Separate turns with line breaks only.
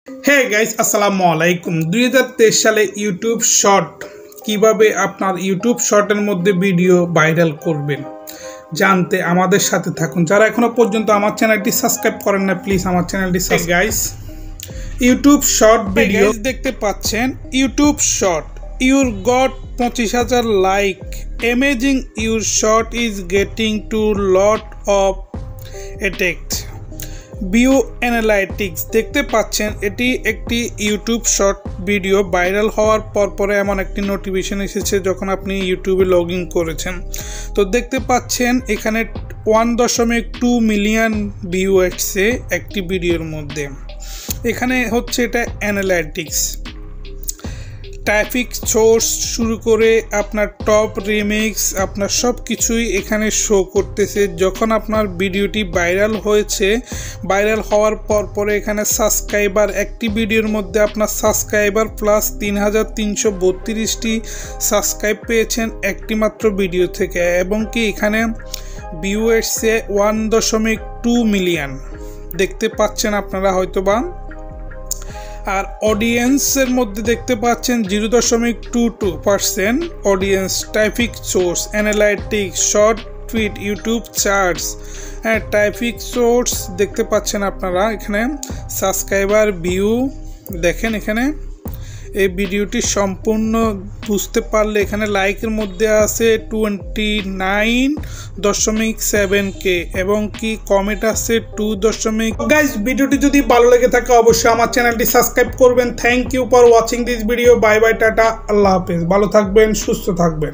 Hey guys, আসসালামু আলাইকুম। 2023 সালে ইউটিউব শর্ট কিভাবে আপনার ইউটিউব শর্টের মধ্যে ভিডিও ভাইরাল করবেন জানতে আমাদের সাথে থাকুন। যারা এখনো পর্যন্ত আমার চ্যানেলটি সাবস্ক্রাইব করেন না, প্লিজ আমার চ্যানেলটি subscribe. Guys, YouTube short video দেখতে পাচ্ছেন। YouTube short, your got 25,000 like, amazing, your short is getting to lot of attract. View analytics দেখতে পাচ্ছেন, এটি একটি ইউটিউব শর্ট ভিডিও ভাইরাল হওয়ার পরে এমন একটি নোটিফিকেশন এসেছে যখন আপনি ইউটিউবে লগ ইন করেছেন। তো দেখতে পাচ্ছেন এখানে 1.2 মিলিয়ন ভিউ এসছে একটি ভিডিওর মধ্যে। এখানে হচ্ছে এটা অ্যানালাইটিক্স, ট্রাফিক সোর্স শুরু করে আপনার টপ রিমিক্স, আপনার সব কিছুই এখানে শো করতেছে। যখন আপনার ভিডিওটি ভাইরাল হয়েছে, ভাইরাল হওয়ার পরে এখানে সাবস্ক্রাইবার, একটি ভিডিওর মধ্যে আপনার সাবস্ক্রাইবার প্লাস 3,332টি সাবস্ক্রাইব পেয়েছেন একটি মাত্র ভিডিও থেকে, এবং কি এখানে ভিউ এসছে 1.2 মিলিয়ন দেখতে পাচ্ছেন আপনারা হয়তোবা। আর অডিয়েন্সের মধ্যে দেখতে পাচ্ছেন 0.22% audience, traffic source, analytics, short tweet, YouTube charts, traffic source দেখতে পাচ্ছেন আপনারা। এখানে সাবস্ক্রাইবার, ভিউ দেখেন। এখানে এই ভিডিওটি সম্পূর্ণ বুঝতে পারলে এখানে লাইকের মধ্যে আছে 29.7K এবং কি কমেন্ট আছে 2. গাইস, ভিডিওটি যদি ভালো লেগে থাকে অবশ্যই আমার চ্যানেলটি সাবস্ক্রাইব করবেন। Thank you for watching this video. Bye bye, tata, আল্লাহ হাফেজ। ভালো থাকবেন, সুস্থ থাকবেন।